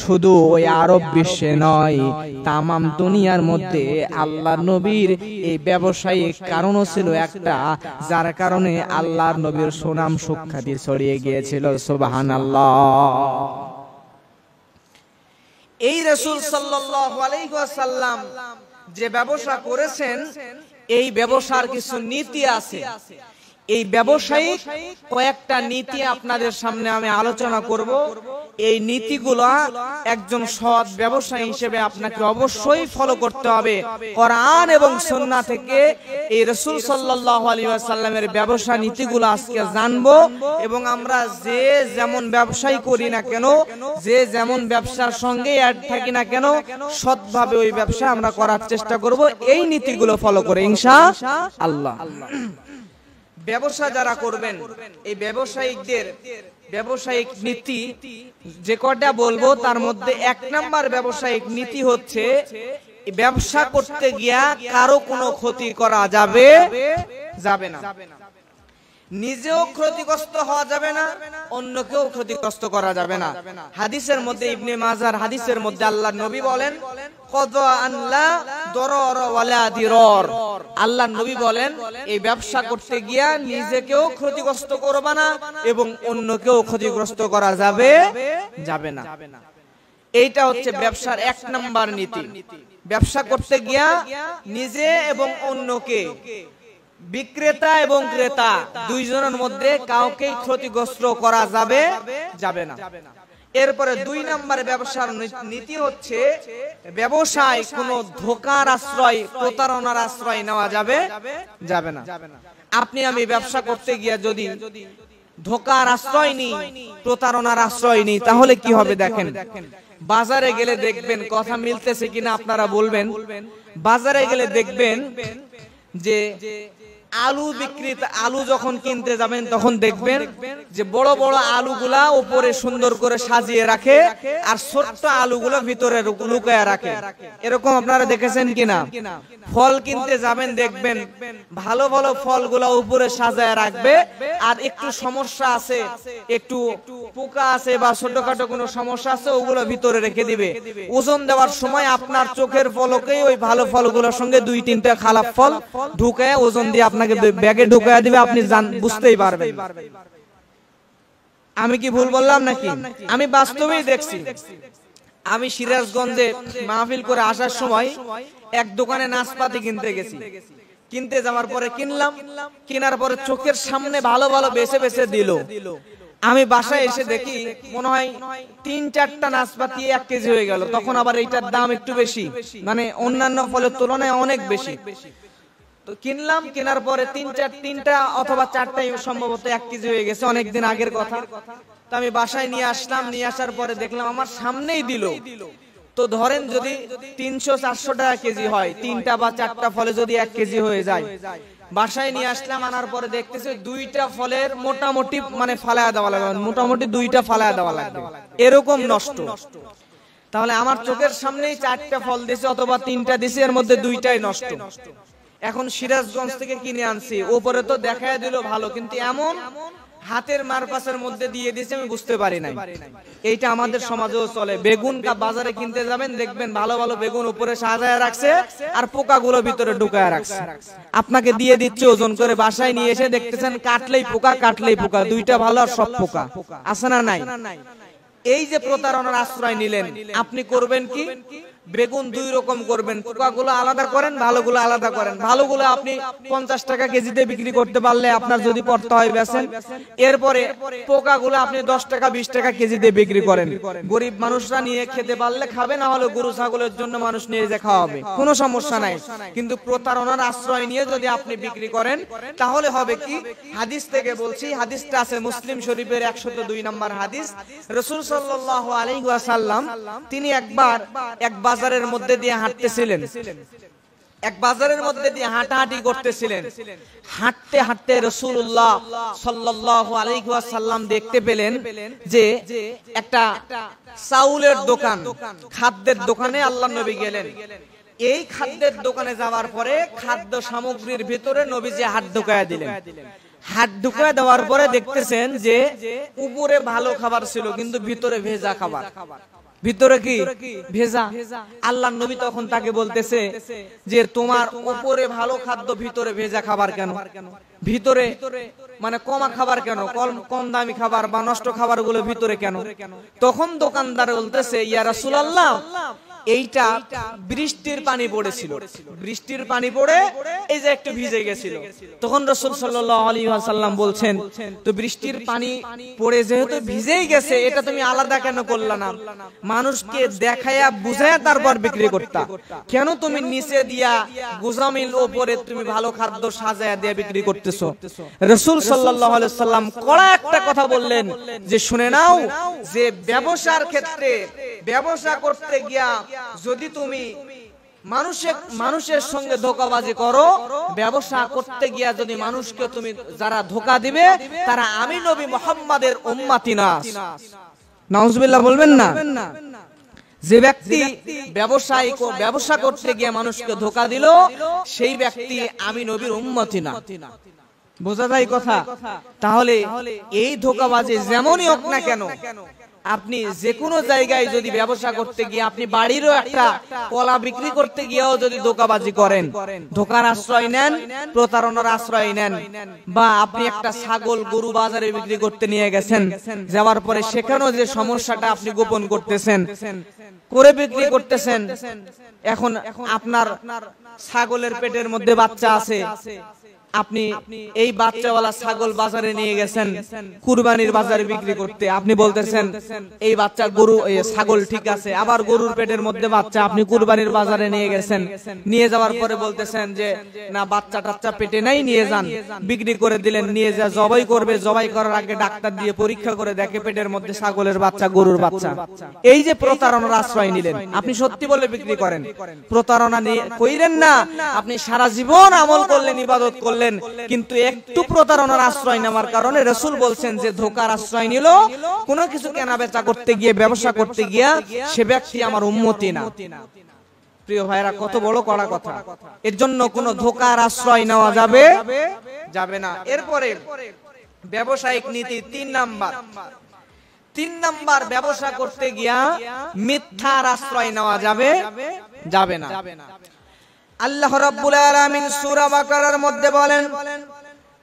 শুধু ওই আরব বিশ্বে নয়, তামাম দুনিয়ার মধ্যে আল্লাহর নবীর এই ব্যবসায়িক কারণও ছিল একটা, যার কারণে আল্লাহর নবীর সুনাম সুখ্যাতি ছড়িয়ে গিয়েছিল। সুবহানাল্লাহ। এই রাসূল সাল্লাল্লাহু আলাইহি ওয়াসাল্লাম যে ব্যবসা করেছেন, এই ব্যবসার কিছু নীতি আছে। এই ব্যবসায়িক কয়েকটা নীতি আপনাদের সামনে আমি আলোচনা করব। এই নীতিগুলো একজন সৎ ব্যবসায়ী হিসেবে আপনাকে অবশ্যই ফলো করতে হবে। কোরআন এবং সুন্নাহ থেকে এই রাসূল সাল্লাল্লাহু আলাইহি ওয়াসাল্লামের ব্যবসা নীতিগুলো আজকে জানবো, এবং আমরা যে যেমন ব্যবসায়ী করি না কেন, যে যেমন ব্যবসার সঙ্গে অ্যাড থাকি না কেন, সৎভাবে ওই ব্যবসা আমরা করার চেষ্টা করব এই নীতিগুলো ফলো করে ইনশাআল্লাহ। ব্যবসা যারা করবেন, এই ব্যবসায়িকদের ব্যবসায়িক নীতি যে কটা বলবো, তার মধ্যে এক নাম্বার ব্যবসায়িক নীতি হচ্ছে, ব্যবসা করতে গিয়া কারো কোনো ক্ষতি করা যাবে না। নিজেও ক্ষতিগ্রস্ত হওয়া যাবে না, অন্যকেও ক্ষতিগ্রস্ত করা যাবে না। হাদিসের মধ্যে, ইবনে মাজার হাদিসের মধ্যে আল্লাহর নবী বলেন, কযা আন লা দরর ওয়ালা দিরর। আল্লাহর নবী বলেন, এই ব্যবসা করতে গিয়া নিজেকেও ক্ষতিগ্রস্ত করবে না এবং অন্যকেও ক্ষতিগ্রস্ত করা যাবে না। এইটা হচ্ছে ব্যবসার এক নাম্বার নীতি। ব্যবসা করতে গিয়া নিজে এবং অন্যকে, বিক্রেতা এবং ক্রেতা দুইজনের মধ্যে কাউকে ক্ষতিগ্রস্ত করা যাবে না। এরপরে দুই নম্বরে ব্যবসার নীতি হচ্ছে, ব্যবসায় কোনো ধোঁকার আশ্রয়, প্রতারণার আশ্রয় নেওয়া যাবে না। আপনি আমি ব্যবসা করতে গিয়ে যদি ধোঁকার আশ্রয় নিই, প্রতারণার আশ্রয় নিই, তাহলে কি হবে দেখেন। বাজারে গেলে দেখবেন, কথা মিলতেছে কিনা আপনারা বলবেন, বাজারে গেলে দেখবেন যে আলু বিক্রেতা, আলু যখন কিনতে যাবেন তখন দেখবেন যে বড় বড় আলুগুলা উপরে সুন্দর করে সাজিয়ে রাখে, আর ছোট্ট আলুগুলো ভিতরে লুকায় রাখে। এরকম আপনারা দেখেছেন কিনা? ফল কিনতে যাবেন, দেখবেন ভালো ভালো ফলগুলা উপরে সাজায় রাখবে, আর একটু সমস্যা আছে, একটু পোকা আছে বা ছোটখাটো কোনো সমস্যা আছে, ওগুলো ভিতরে রেখে দিবে। ওজন দেওয়ার সময় আপনার চোখের পলকেই ওই ভালো ফলগুলোর সঙ্গে দুই তিনটা খারাপ ফল ঢুকায় ওজন দিয়ে আপনাকে ব্যাগে ঢুকায় দিবে, আপনি বুঝতেই পারবেন। আমি কি ভুল বললাম নাকি? আমি বাস্তবেই দেখছি। আমি সিরাজগঞ্জে মাহফিল করে আসার সময় এক দোকানে নাশপাতি কিনতে গেছি। কিনতে যাওয়ার পরে কিনলাম, কেনার পরে চোখের সামনে ভালো ভালো বেছে বেছে দিল। আমি বাসায় এসে দেখি মনে হয় ৩-৪টা নাশপাতি ১ কেজি হয়ে গেল। তখন আবার এইটার দাম একটু বেশি, মানে অন্যান্য ফলের তুলনায় অনেক বেশি। তো কিনলাম, কেনার পরে ৩টা অথবা ৪টাই সম্ভবত ১ কেজি হয়ে গেছে, অনেকদিন আগের কথা। তো আমি বাসায় নিয়ে আসলাম, নিয়ে আসার পরে দেখলাম আমার সামনেই দিল। তো ধরেন যদি ৩০০-৪০০ টাকা কেজি হয়, ৩টা বা ৪টা ফলে যদি ১ কেজি হয়ে যায়, বাসায় নিয়ে আসলাম, আনার পরে দেখতেছি 2টা ফলের মোটামুটি মানে ফালায়া দেওয়া লাগবে, মোটামুটি 2টা ফালায়া দেওয়া লাগবে, এরকম নষ্ট। তাহলে আমার চোখের সামনেই 4টা ফল দিছে অথবা 3টা দিছে, এর মধ্যে 2টাই নষ্ট। এখন সিরাজগঞ্জ থেকে কিনে আনছি, উপরে তো দেখায় দিল ভালো, কিন্তু এমন হাতের মারপাসের মধ্যে দিয়ে দিয়েছে আমি বুঝতে পারি নাই। এইটা আমাদের সমাজেও চলে। বেগুন বাজারে কিনতে যাবেন, দেখবেন ভালো ভালো বেগুন উপরে সাজায় রাখছে আর পোকাগুলো ভিতরে ঢুকায় রাখছে, আপনাকে দিয়ে দিচ্ছে ওজন করে, বাসায় নিয়ে এসে দেখতেছেন কাটলেই পোকা, কাটলেই পোকা, দুইটা ভালো আর সব পোকা। আছে না নাই? এই যে প্রতারণার আশ্রয় নিলেন, আপনি করবেন কি? বেগুন দুই রকম করবেন, পোকাগুলো আলাদা করেন, ভালোগুলো আলাদা করেন। ভালোগুলো আপনি 50 টাকা কেজিতে বিক্রি করতে পারলে আপনার যদি পড়তে হয় বেচেন, এরপরে পোকাগুলো আপনি 10 টাকা 20 টাকা কেজিতে বিক্রি করেন। গরিব মানুষরা নিয়ে খেতে পারলে খাবে, না হলে গরু ছাগলের জন্য মানুষ নিয়ে যে খাওয়াবে, কোনো সমস্যা নাই। কিন্তু প্রতারণার আশ্রয় নিয়ে যদি আপনি বিক্রি করেন তাহলে হবে কি? হাদিস থেকে বলছি, হাদিসটা আছে মুসলিম শরীফের 102 নম্বর হাদিস। রাসূল সাল্লাল্লাহু আলাইহি ওয়াসাল্লাম তিনি একবার এক বাজারের মধ্যে দিয়ে হাঁটতেছিলেন, এক বাজারের মধ্যে দিয়ে হাঁটাহাঁটি করতেছিলেন। হাঁটতে হাঁটতে রাসূলুল্লাহ সাল্লাল্লাহু আলাইহি ওয়াসাল্লাম দেখতে পেলেন যে একটা চাউলের দোকান, খাদ্যের দোকানে আল্লাহর নবী গেলেন। এই খাদ্যের দোকানে যাওয়ার পরে খাদ্য সামগ্রীর ভিতরে নবীজি হাত ঢুকায়া দিলেন। হাত ঢুকায় দেওয়ার পরে দেখতেছেন যে উপরে ভালো খাবার ছিল কিন্তু ভিতরে ভেজা খাবার। ভিতরে কি? ভেজা। আল্লাহর নবী তখন তাকে বলতেছে যে তোমার উপরে ভালো খাদ্য, ভিতরে ভেজা খাবার কেন? ভিতরে মানে কমা খাবার কেন? কম দামি খাবার বা নষ্ট খাবারগুলো ভিতরে কেন? তখন দোকানদার বলতেছে, ইয়া রাসূলুল্লাহ, এইটা বৃষ্টির পানি পড়েছিল, বৃষ্টির পানি পড়ে এই যে একটু ভিজে গেছিল। তখন রাসূল সাল্লাল্লাহু আলাইহি ওয়াসাল্লাম বলছেন, তো বৃষ্টির পানি পড়ে যেহেতু ভিজেই গেছে, এটা তুমি আলাদা কেন করলা না? মানুষকে দেখায়া বুঝায়া তারপর বিক্রি করতা, কেন তুমি নিচে দিয়া গুজামিল উপরে তুমি ভালো খাদ্য সাজায়া দিয়ে বিক্রি করতেছো? রাসূল সাল্লাল্লাহু আলাইহি ওয়াসাল্লাম কড়া একটা কথা বললেন যে শুনে নাও, যে ব্যবসার ক্ষেত্রে ব্যবসা করতে গিয়া যদি তুমি মানুষের সঙ্গে ধোঁকাবাজি করো, ব্যবসা করতে গিয়া যদি মানুষকে তুমি যারা ধোঁকা দিবে তারা আমি নবী মুহাম্মাদের উম্মতি না। নাউজুবিল্লাহ বলবেন না? যে ব্যক্তি ব্যবসা করতে গিয়ে মানুষকে ধোঁকা দিল, সেই ব্যক্তি আমি নবীর উম্মতি না। বোঝা যায় কথা? তাহলে এই ধোঁকাবাজি যেমনই হোক না কেন, আপনি যে কোনো জায়গায় যদি ব্যবসা করতে গিয়ে, আপনি বাড়িরও একটা কলা বিক্রি করতে গিয়েও যদি ধোঁকাবাজি করেন, ধোঁকার আশ্রয় নেন, প্রতারণার আশ্রয় নেন, বা আপনি একটা ছাগল গরু বাজারে বিক্রি করতে নিয়ে গেছেন, যাওয়ার পরে সেখানেও যে সমস্যাটা আপনি গোপন করতেছেন, করে বিক্রি করতেছেন, এখন আপনার ছাগলের পেটের মধ্যে বাচ্চা আছে, আপনি এই বাচ্চাওয়ালা ছাগল বাজারে নিয়ে গেছেন কুরবানির বাজারে বিক্রি করতে, আপনি বলতেছেন এই বাচ্চা গরু ছাগল ঠিক আছে, আবার গরুর পেটের মধ্যে বাচ্চা আপনি কুরবানির বাজারে নিয়ে গেছেন, নিয়ে যাওয়ার পরে বলতেছেন যে না বাচ্চা টাচ্চা পেটে নাই, নিয়ে যান, বিক্রি করে দিলেন, নিয়ে যা জবাই করবে, জবাই করার আগে ডাক্তার দিয়ে পরীক্ষা করে দেখে পেটের মধ্যে ছাগলের বাচ্চা গরুর বাচ্চা। এই যে প্রতারণার আশ্রয় নিলেন, আপনি সত্যি বলে বিক্রি করেন, প্রতারণা কইরেন না। আপনি সারা জীবন আমল করলেন, ইবাদত করলেন, কিন্তু একটু প্রতারণার আশ্রয় নেওয়ার কারণে রাসূল বলছেন যে ধোঁকার আশ্রয় নিল, কোনো কিছু কেনা বেচা করতে গিয়ে, ব্যবসা করতে গিয়া, সে ব্যক্তি আমার উম্মতি না। প্রিয় ভাইরা, কত বড় কড়া কথা! এর জন্য কোনো ধোঁকার আশ্রয় নেওয়া যাবে না। এরপরে ব্যবসায়িক নীতি 3 নাম্বার, ব্যবসা করতে গিয়া মিথ্যার আশ্রয় নেওয়া যাবে না। আল্লাহ রাব্বুল আলামিন সূরা বাকারার মধ্যে বলেন,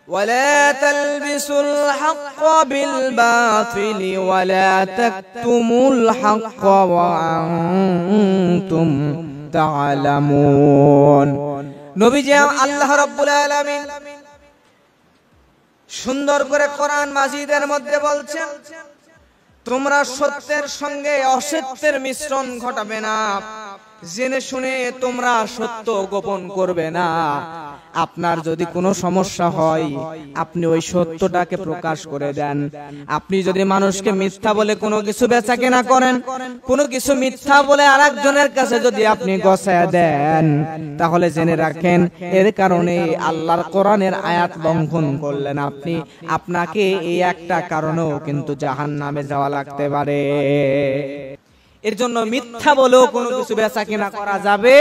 ওয়ালা তালবিসুল হাক্কা বিল বাতিলি ওয়ালা তাকতুমুল হাক্কা ওয়া আনতুম তা'লামুন। নবীজি আল্লাহ রাব্বুল আলামিন সুন্দর করে কোরআন মাজিদের মধ্যে বলছেন, তোমরা সত্যের সঙ্গে অসত্যের মিশ্রণ ঘটাবে না, জেনে শুনে তোমরা সত্য গোপন করবে না। আপনার যদি কোনো সমস্যা হয়, আপনি ওই সত্যটাকে প্রকাশ করে দেন। আপনি যদি মানুষকে মিথ্যা বলে কোনো কিছু বেচা কেনা করেন, কোনো কিছু মিথ্যা বলে আরেকজনের কাছে যদি আপনি গছায়া দেন, তাহলে জেনে রাখেন এর কারণে আল্লাহর কোরআনের আয়াত লঙ্ঘন করলেন আপনি। আপনাকে এই একটা কারণেও কিন্তু জাহান্নামে যাওয়া লাগতে পারে। এর জন্য মিথ্যা বলেও কোনো কিছু বেচা কেনা করা যাবে।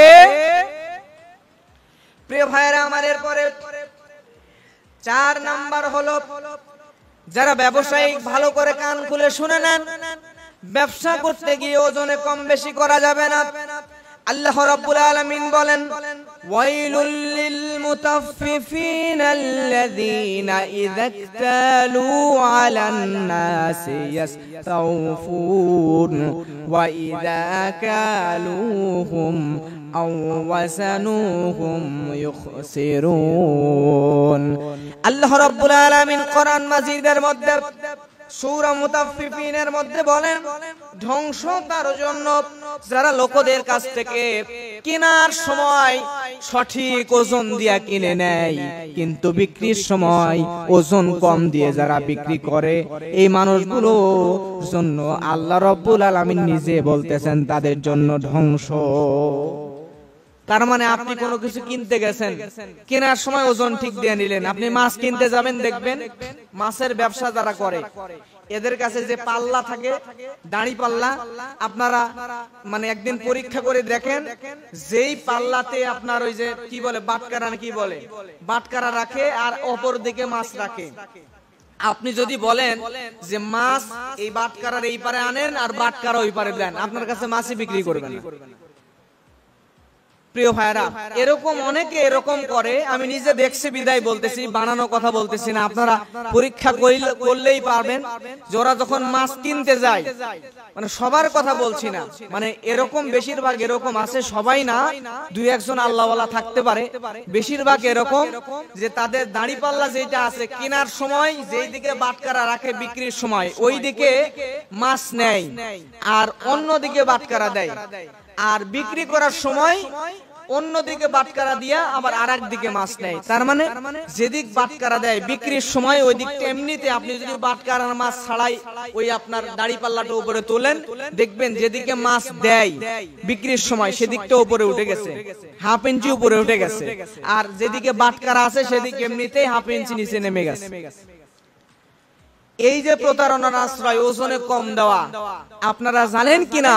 প্রিয় ভাইরা আমার, এরপরে 4 নাম্বার হলো যারা ব্যবসায়িক, ভালো করে কান খুলে শুনে নেন, ব্যবসা করতে গিয়ে ওজনে কম বেশি করা যাবে না। আল্লাহ রাব্বুল আলামিন বলেন, ওয়াইলুল লিল মুতাফফিফিন আল্লাযীনা ইযা ইকতালু আলান নাসি ইস্তাওফুন ওয়া ইযা কালুহুম আও ওয়াসানুহুম ইউখসিরুন। আল্লাহ রাব্বুল আলামিন কোরআন মাজিদের মধ্যে সূরা মুতাফফিফিনের মধ্যে বলেন, ধ্বংস তার জন্য যারা লোকদের কাছ থেকে কেনার সময় সঠিক ওজন দিয়া কিনে নেয়, কিন্তু বিক্রির সময় ওজন কম দিয়ে যারা বিক্রি করে, এই মানুষগুলোর জন্য আল্লাহ রাব্বুল আলামিন নিজে বলতেছেন তাদের জন্য ধ্বংস। তার মানে আপনি কোনো কিছু কিনতে গেছেন, কেনার সময় ওজন ঠিক দিয়ে নিলেন, আপনি মাছ কিনতে যাবেন, দেখবেন মাছের ব্যবসা যারা করে এদের কাছে যে পাল্লা থাকে, দাঁড়ি পাল্লা, আপনারা মানে একদিন পরীক্ষা করে দেখেন, যেই পাল্লাতে আপনার ওই যে কি বলে বাটকারা, কি বলে বাটকারা রাখে আর অপর দিকে মাছ রাখে, আপনি যদি বলেন যে মাছ এই বাটকারার এই পারে আনেন আর বাটকারা ওই পারে দেন, আপনার কাছে মাছই বিক্রি করবেন না। প্রিয় ভাইরা, এরকম অনেকে এরকম করে, আমি নিজে দেখছি বিদায় বলতেছি, বানানো কথা বলতেছি না, আপনারা পরীক্ষা করলেই পারবেন। যারা যখন মাছ কিনতে যায়, মানে সবার কথা বলছি না, মানে এরকম বেশিরভাগ এরকম আছে, সবাই না, 2-1 আল্লাহওয়ালা থাকতে পারে, বেশিরভাগ এরকম যে তাদের দাড়ি পাল্লা যেটা আছে, কেনার সময় যেই দিকে বাটকারা রাখে বিক্রির সময় ওই দিকে মাছ নেয় আর অন্য দিকে বাটকারা দেয়, আর বিক্রি করার সময় অন্যদিকে বাটকারা দিয়া আবার আরেক দিকে মাছ নেয়। তার মানে যেদিক বাটকারা দেয় বিক্রির সময় ওই দিকটা এমনিতে, আপনি যদি বাটকারার মাছ ছাড়াই ওই আপনার দাড়ি পাল্লাটা উপরে তোলেন, দেখবেন যেদিকে মাছ দেয় বিক্রির সময় সেদিকটা উপরে উঠে গেছে, 1/2 ইঞ্চি উপরে উঠে গেছে, আর যেদিকে বাটকারা আছে সেদিকে এমনিতেই 1/2 ইঞ্চি নিচে নেমে গেছে। এই যে প্রতারণার আশ্রয়, ওজনে কম দেওয়া, আপনারা জানেন কিনা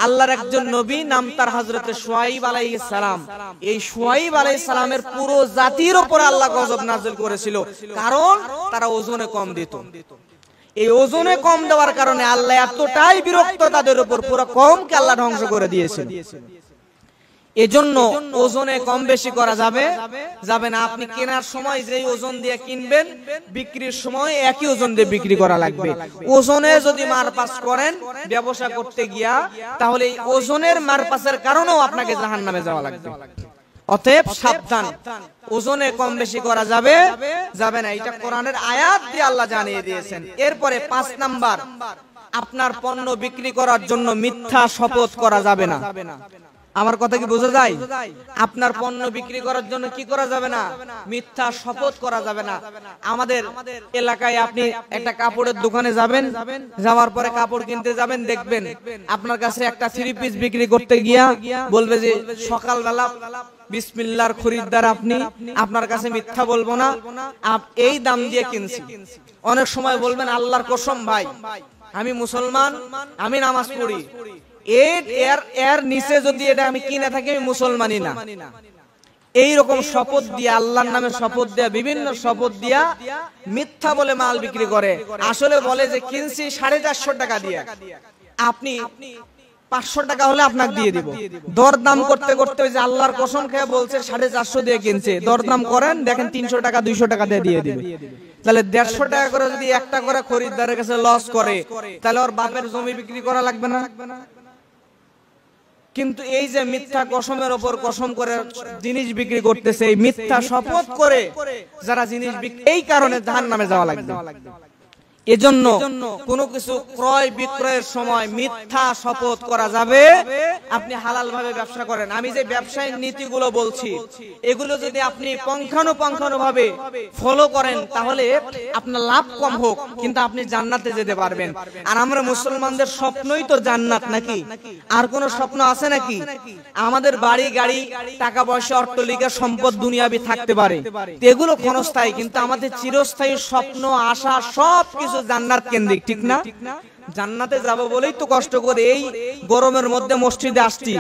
আল্লাহর একজন নবী, নাম তার হযরতে শুআয়ব আলাইহিস সালাম, এই শুআয়ব আলাইহিস সালামের পুরো জাতির উপর আল্লাহ গজব নাযিল করেছিল, কারণ তারা ওজনে কম দিত। এই ওজনে কম দেওয়ার কারণে আল্লাহ এতটাই বিরক্ত তাদের উপর, পুরো কমকে আল্লাহ ধ্বংস করে দিয়েছেন। এজন্য ওজনে কম বেশি করা যাবে না। আপনি কেনার সময় যেই ওজন দিয়ে কিনবেন, বিক্রির সময় একই ওজন দিয়ে বিক্রি করা লাগবে। ওজনে যদি মারপাস করেন ব্যবসা করতে গিয়া, তাহলে এই ওজনের মারপাসের কারণেও আপনাকে জাহান্নামে যাওয়া লাগবে। অতএব সাবধান, ওজনে কম বেশি করা যাবে না, এটা কোরআনের আয়াত দিয়ে আল্লাহ জানিয়ে দিয়েছেন। এরপরে 5 নাম্বার, আপনার পণ্য বিক্রি করার জন্য মিথ্যা শপথ করা যাবে না। আমার কথা কি বোঝা যায়? আপনার পণ্য বিক্রি করার জন্য কি করা যাবে না? মিথ্যা শপথ করা যাবে না। আমাদের এলাকায় আপনি একটা কাপড়ের দোকানে যাবেন, যাওয়ার পরে কাপড় কিনতে যাবেন, দেখবেন আপনার কাছে একটা 3 পিস বিক্রি করতে গিয়া বলবে যে সকালবেলা বিসমিল্লাহর খরিদ্দার আপনি, আপনার কাছে মিথ্যা বলবো না, এই দাম দিয়ে কিনছি। অনেক সময় বলবেন আল্লাহর কসম ভাই আমি মুসলমান, আমি নামাজ পড়ি, এর নিচে যদি এটা আমি কিনে থাকি আমি মুসলমানই না। এইরকম শপথ দিয়ে, আল্লাহর নামে শপথ দিয়া, বিভিন্ন শপথ দিয়া মিথ্যা বলে মাল বিক্রি করে। আসলে বলে যে কিনছি 450 টাকা দিয়ে, আপনি 500 টাকা হলে আপনাকে দিয়ে দিব। দরদাম করতে করতে ওই যে আল্লাহর কসম খেয়ে বলছে 450 দিয়ে কিনছে, দরদাম করেন দেখেন 300 টাকা 200 টাকা দিয়ে দিবে। তাহলে 150 টাকা করে যদি একটা করে খরিদ্দারের কাছে লস করে, তাহলে ওর বাপের জমি বিক্রি করা লাগবে না? কিন্তু এই যে মিথ্যা কসমের উপর কসম করে জিনিস বিক্রি করতেছে, এই মিথ্যা শপথ করে যারা জিনিস বিক্রি, এই কারণে জাহান্নামে যাওয়া লাগবে। এজন্য কোনো কিছু ক্রয় বিক্রয়ের সময় মিথ্যা শপথ করা যাবে। আপনি হালাল ভাবে ব্যবসা করেন। আমি যে ব্যবসায়িক নীতিগুলো বলছি এগুলো যদি আপনি পুঙ্খানুপুঙ্খভাবে ফলো করেন, তাহলে আপনার লাভ কম হোক কিন্তু আপনি জান্নাতে যেতে পারবেন। আর আমরা মুসলমানদের স্বপ্নই তো জান্নাত, নাকি আর কোন স্বপ্ন আছে নাকি? আমাদের বাড়ি গাড়ি টাকা পয়সা অট্টালিকা সম্পদ দুনিয়াবি থাকতে পারে, এগুলো ক্ষণস্থায়ী, কিন্তু আমাদের চিরস্থায়ী স্বপ্ন আশা সব সবকিছু জান্নাত কেন্দ্রিক, ঠিক না? জান্নাতে যাব বলেই তো কষ্ট করে এই গরমের মধ্যে মসজিদে আসছি।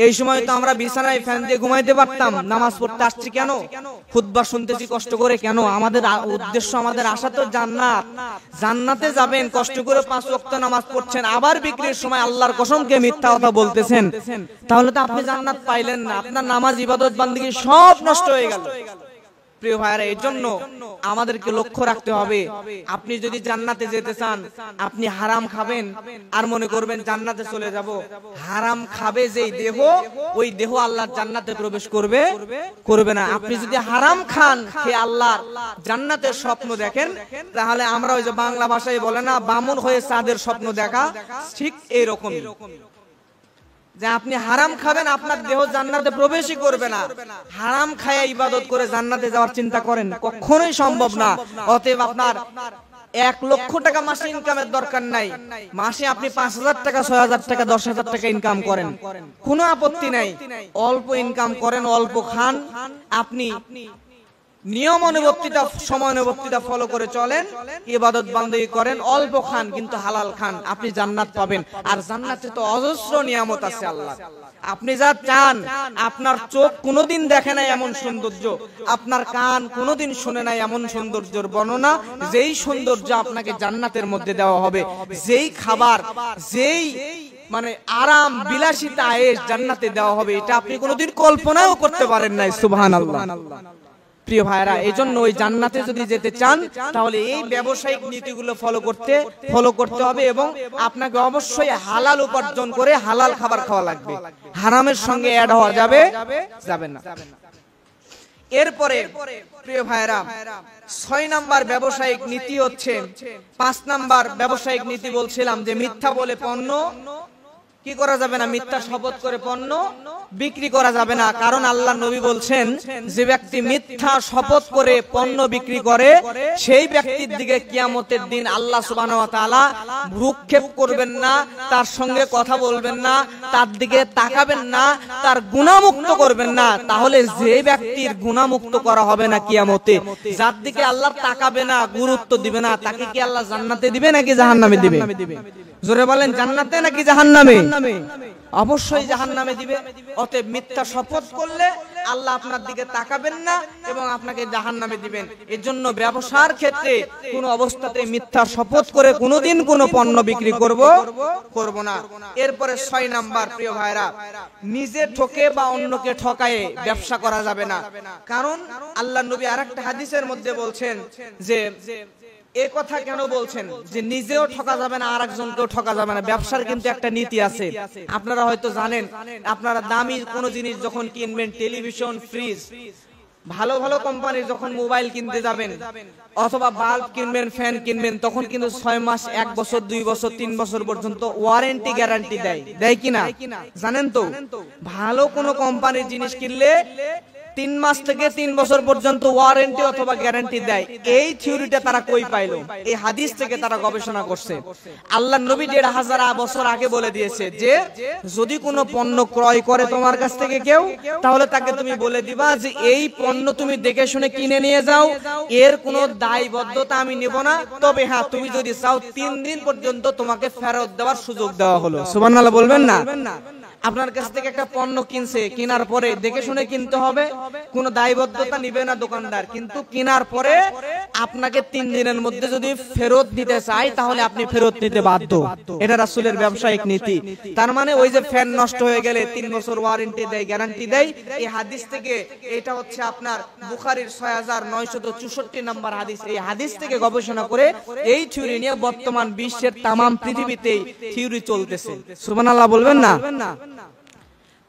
এই সময় তো আমরা বিছানায় ফ্যান দিয়ে ঘুমাইতে পারতাম, নামাজ পড়তে আসছি কেন? খুতবা শুনতেছি কষ্ট করে কেন? আমাদের উদ্দেশ্য, আমাদের আশা তো জান্নাত। জান্নাতে যাবেন, কষ্ট করে 5 ওয়াক্ত নামাজ পড়ছেন, আবার বিক্রির সময় আল্লাহর কসমকে মিথ্যা কথা বলতেছেন, তাহলে তো আপনি জান্নাত পাইলেন না। আপনার নামাজ, ইবাদত, বান্দিগি সব নষ্ট হয়ে গেল। প্রিয় ভাইরা, এই জন্য আমাদেরকে লক্ষ্য রাখতে হবে, আপনি যদি জান্নাতে যেতে চান, আপনি হারাম খাবেন আর মনে করবেন জান্নাতে চলে যাব। হারাম খাবে যেই দেহ, ওই দেহ আল্লাহর জান্নাতে প্রবেশ করবে না। আপনি যদি হারাম খান, খেয়ে আল্লাহর জান্নাতের স্বপ্ন দেখেন, তাহলে আমরা ওই যে বাংলা ভাষায় বলে না, বামুন হয়ে চাঁদের স্বপ্ন দেখা, ঠিক এইরকমই। যে আপনি হারাম খাবেন, আপনার দেহ জান্নাতে প্রবেশই করবে না। হারাম খায়া ইবাদত করে জান্নাতে যাওয়ার চিন্তা করেন, কখনোই সম্ভব না। অতএব আপনার 1 লক্ষ টাকা মাসে ইনকামের দরকার নাই। মাসে আপনি 5,000 টাকা, 6,000 টাকা, 10,000 টাকা ইনকাম করেন, কোনো আপত্তি নাই। অল্প ইনকাম করেন, অল্প খান, আপনি নিয়ম অনুবর্তিতা, সময় অনুবর্তিতা ফলো করে চলেন, ইবাদত বান্দেগি করেন, অল্প খান কিন্তু হালাল খান, আপনি জান্নাত পাবেন। আর জান্নাতে তো অজস্র নিয়ামত আছে আল্লাহ। আপনি যা চান, আপনার চোখ কোনোদিন দেখে নাই এমন সৌন্দর্য, আপনার কান কোনোদিন শুনে নাই এমন সৌন্দর্যের বর্ণনা, যেই সৌন্দর্য আপনাকে জান্নাতের মধ্যে দেওয়া হবে, যেই খাবার, যেই মানে আরাম, বিলাসিতা, আয়েশ জান্নাতে দেওয়া হবে, এটা আপনি কোনোদিন কল্পনাও করতে পারেন নাই। সুবহানাল্লাহ। প্রিয় ভাইরা, এই জন্য ওই জান্নাতে যদি যেতে চান, তাহলে এই ব্যবসায়িক নীতিগুলো ফলো করতে হবে, এবং আপনাকে অবশ্যই হালাল উপার্জন করে হালাল খাবার খাওয়া লাগবে। হারামের সঙ্গে অ্যাড হওয়া যাবে না। এরপরে প্রিয় ভাইরা, 6 নাম্বার ব্যবসায়িক নীতি হচ্ছে, 5 নাম্বার ব্যবসায়িক নীতি বলছিলাম যে মিথ্যা বলে পণ্য কি করা যাবে না, মিথ্যা শপথ করে পণ্য বিক্রি করা যাবে না। কারণ আল্লাহ নবী বলছেন, যে ব্যক্তি মিথ্যা শপথ করে পণ্য বিক্রি করে, সেই ব্যক্তির দিকে কিয়ামতের দিন আল্লাহ সুবহানাহু ওয়া তাআলা ভ্রুক্ষেপ করবেন না, তার সঙ্গে কথা বলবেন না, তার দিকে তাকাবেন না, তার গুনাহমুক্ত করবেন না। তাহলে যে ব্যক্তির গুনাহমুক্ত করা হবে না কিয়ামতে, যার দিকে আল্লাহ তাকাবে না, গুরুত্ব দিবে না, তাকে কি আল্লাহ জান্নাতে দিবে নাকি জাহান্নামে দিবে? জোরে বলেন, জান্নাতে নাকি জাহান্নামে? অবশ্যই জাহান্নামে দিবে। অতএব মিথ্যা শপথ করলে আল্লাহ আপনার দিকে তাকাবেন না এবং আপনাকে জাহান্নামে দিবেন। এর জন্য ব্যবসার ক্ষেত্রে কোনো অবস্থাতে মিথ্যা শপথ করে কোনোদিন কোনো পণ্য বিক্রি করব না। এরপরে 6 নাম্বার, প্রিয় ভাইরা, নিজে ঠকে বা অন্যকে ঠকায়ে ব্যবসা করা যাবে না। কারণ আল্লাহ নবী আরেকটা হাদিসের মধ্যে বলছেন যে, এই কথা কেন বলছেন যে নিজেও ঠকা যাবে না, আরেকজনকেও ঠকা যাবে না? ব্যবসার কিন্তু একটা নীতি আছে, আপনারা হয়তো জানেন। আপনারা দামি কোনো জিনিস যখন কিনবেন, টেলিভিশন, ফ্রিজ, ভালো ভালো কোম্পানির যখন মোবাইল কিনতে যাবেন, অথবা বাল্ব কিনবেন, ফ্যান কিনবেন, তখন কিন্তু 6 মাস, 1 বছর, 2 বছর, 3 বছর পর্যন্ত ওয়ারেন্টি গ্যারান্টি দেয় কিনা জানেন তো? ভালো কোনো কোম্পানির জিনিস কিনলে 3 মাস থেকে 3 বছর পর্যন্ত ওয়ারেন্টি অথবা গ্যারান্টি দেয়। এই থিওরিটা তারা কই পাইলো? এই হাদিস থেকে তারা গবেষণা করছে। আল্লাহ নবী 1500 বছর আগে বলে দিয়েছে যে, যদি কোনো পণ্য ক্রয় করে তোমার কাছ থেকে কেউ, তাহলে তাকে তুমি বলে দিবা যে এই পণ্য তুমি দেখে শুনে কিনে নিয়ে যাও, এর কোনো দায়বদ্ধতা আমি নেব না। তবে হ্যাঁ, তুমি যদি চাও 3 দিন পর্যন্ত তোমাকে ফেরত দেওয়ার সুযোগ দেওয়া হলো। সুবহানাল্লাহ বলবেন না? আপনার কাছ থেকে একটা পণ্য কিনছে, কেনার পরে দেখে শুনে কিনতে হবে, কোনো দায়বদ্ধতা নিবে না দোকানদার, কিন্তু কেনার পরে আপনাকে 3 দিনের মধ্যে যদি ফেরত দিতে চাই, তাহলে আপনি ফেরত নিতে বাধ্য। এটা রাসূলের ব্যবসায়িক নীতি। তার মানে ওই যে ফ্যান নষ্ট হয়ে গেলে 3 বছর ওয়ারেন্টি দেয়, গ্যারান্টি দেয়, এই হাদিস থেকে, এটা হচ্ছে আপনার বুখারীর 6964 নম্বর হাদিস। এই হাদিস থেকে গবেষণা করে এই থিওরি নিয়ে বর্তমান বিশ্বের তামাম পৃথিবীতেই থিওরি চলতেছে। সুবহানাল্লাহ বলবেন না?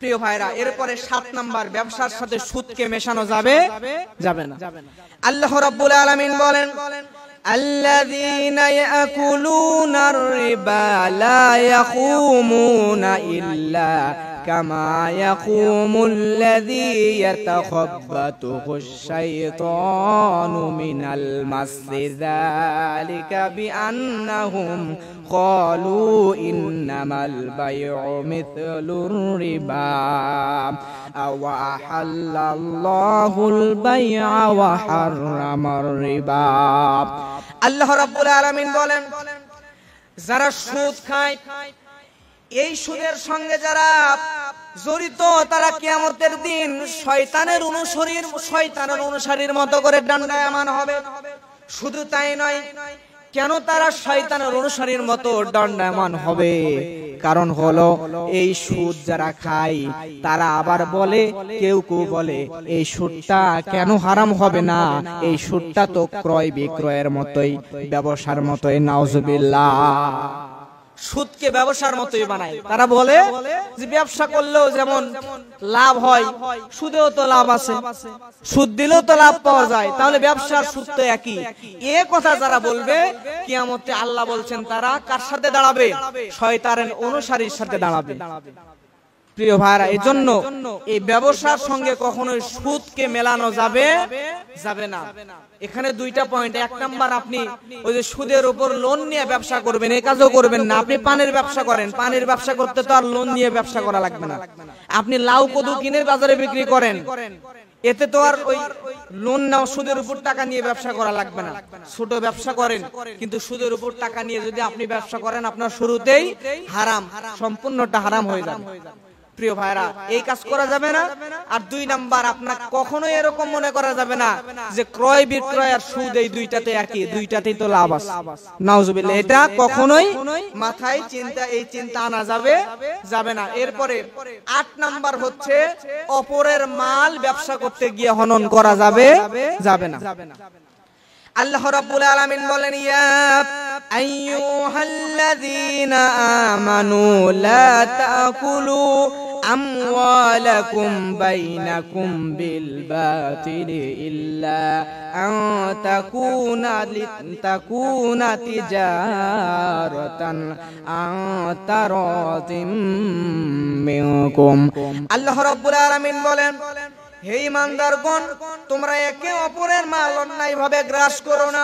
প্রিয় ভাইরা, এরপরে 7 নাম্বার, ব্যবসার সাথে সুদকে মেশানো যাবে না। আল্লাহ রাব্বুল আলামিন বলেন, আল্লাযীনা ইয়াকুলুনার রিবা লা ইয়াকুমুনা ইল্লা কামা ইয়াকুমুল্লাযী ইয়াতাখাব্বাতুহু আশ-শাইতানু মিনাল মাসসি যালিকা বিআন্নাহুম ক্বালু ইন্নামাল বায়উ মিথলুর রিবা ওয়া আহাল্লাল্লাহুল বাই'a ওয়া হাররামার রিবা। আল্লাহ রাব্বুল আলামিন বলেন, যারা সুদ খায়, এই সুদের সঙ্গে যারা জড়িত, তারা কিয়ামতের দিন শয়তানের অনুসারীর মতো করে দণ্ডায়মান হবে। শুধু তাই নয়, কেন তারা শয়তানের অনুসারীর মতো দণ্ডায়মান হবে? কারণ হলো এই সুদ যারা খায় তারা আবার বলে, কেউ কেউ বলে এই সুদটা কেন হারাম হবে না, এই সুদটা তো ক্রয় বিক্রয়ের মতোই, ব্যবসার মতোই। নাউজুবিল্লাহ। সুদকে ব্যবসার মতোই বানায়। তারা বলে যে ব্যবসা করলেও যেমন লাভ হয়, সুদেও তো লাভ আছে, সুদ দিলেও তো লাভ পাওয়া যায়, তাহলে ব্যবসার সুদ তো একই। এ কথা যারা বলবে, কিয়ামতে আল্লাহ বলছেন তারা কার সাথে দাঁড়াবে? শয়তানের অনুসারীর সাথে দাঁড়াবে। প্রিয় ভাইরা, এই জন্য এই ব্যবসার সঙ্গে কখনোই সুদকে মেলানো যাবে না। এখানে দুইটা পয়েন্ট। এক নাম্বার, আপনি ওই যে সুদের উপর লোন নিয়ে ব্যবসা করবেন, এই কাজও করবেন না। আপনি পানের ব্যবসা করেন, পানের ব্যবসা করতে তো আর লোন নিয়ে ব্যবসা করা লাগবে না। আপনি লাউ কদু কিনে বাজারে বিক্রি করেন, এতে তো আর ওই লোন নাও সুদের উপর টাকা নিয়ে ব্যবসা করা লাগবে না। ছোট ব্যবসা করেন কিন্তু সুদের উপর টাকা নিয়ে যদি আপনি ব্যবসা করেন, আপনার শুরুতেই হারাম, সম্পূর্ণটা হারাম হয়ে যাবে। প্রিয় ভাইরা, এই কাজ করা যাবে না। আর দুই নাম্বার, আপনার কখনোই এরকম মনে করা যাবে না যে ক্রয় বিক্রয় আর সুদ এই দুইটাতে একই, দুইটাতেই তো লাভ আছে। নাউজুবিল্লাহ। এটা কখনোই মাথায় চিন্তা আনা যাবে না। এরপরে 8 নাম্বার হচ্ছে, অপরের মাল ব্যবসা করতে গিয়ে হনন করা যাবে না। আল্লাহ রাব্বুল আলামিন বলেন, ইয়া আইয়ুহাল্লাযীনা আমানু লা তাকুলু আমওয়ালাকুম বাইনাকুম বিল বাতিলি ইল্লা আন তাকুনা তিজারাতান আন তারাদিম মিনকুম। আল্লাহ রাব্বুল আলামিন বলেন, হে ঈমানদারগণ, তোমরা একে অপরের মাল অন্যায়ভাবে গ্রাস করো না।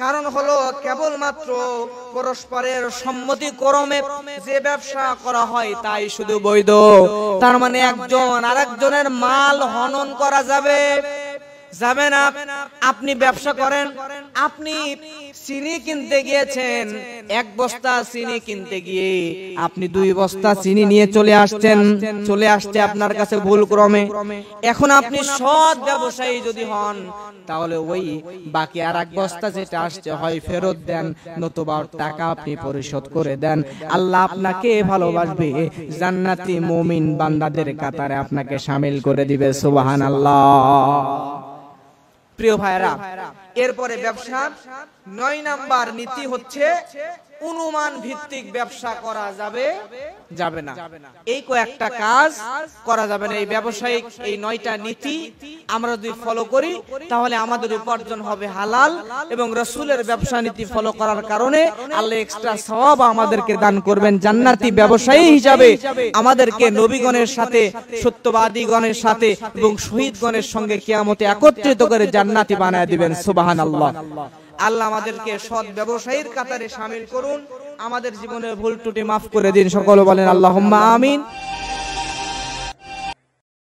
কারণ হলো কেবলমাত্র পরস্পরের সম্মতিক্রমে যে ব্যবসা করা হয় তাই শুধু বৈধ। তার মানে একজন আরেকজনের মাল হনন করা যাবে না। আপনি ব্যবসা করেন, আপনি চিনি কিনতে গিয়েছেন, 1 বস্তা চিনি কিনতে গিয়ে আপনি 2 বস্তা চিনি নিয়ে চলে আসছে আপনার কাছে ভুল ক্রমে। এখন আপনি সৎ ব্যবসায়ী যদি হন, তাহলে ওই বাকি আর 1 বস্তা যেটা আসছে হয় ফেরত দেন, নতুবা টাকা আপনি পরিশোধ করে দেন। আল্লাহ আপনাকে ভালোবাসবে, জান্নাতি মুমিন বান্দাদের কাতারে আপনাকে শামিল করে দিবে। সুবহানাল্লাহ। প্রিয় ভাইরা, এরপরে ব্যবসার 9 নাম্বার নীতি হচ্ছে, অনুমান ভিত্তিক ব্যবসা করা যাবে না। এই কয়েকটা কাজ করা যাবে না। এই ব্যবসায়িক এই 9টা নীতি আমরা যদি ফলো করি, তাহলে আমাদের উপার্জন হবে হালাল, এবং রাসূলের ব্যবসা নীতি ফলো করার কারণে আল্লাহ এক্সট্রা সওয়াব আমাদেরকে দান করবেন। জান্নাতি ব্যবসায়ী হিসাবে আমাদেরকে নবীগণের সাথে, সত্যবাদীগণের সাথে এবং শহীদগণের সঙ্গে কিয়ামতে একত্রিত করে জান্নাতি বানায় দিবেন। সুবহানাল্লাহ। আল্লাহ আমাদেরকে সৎ ব্যবসায়ীর কাতারে শামিল করুন, আমাদের জীবনের ভুল ত্রুটি মাফ করে দিন। সকলে বলেন আল্লাহুম্মা আমিন।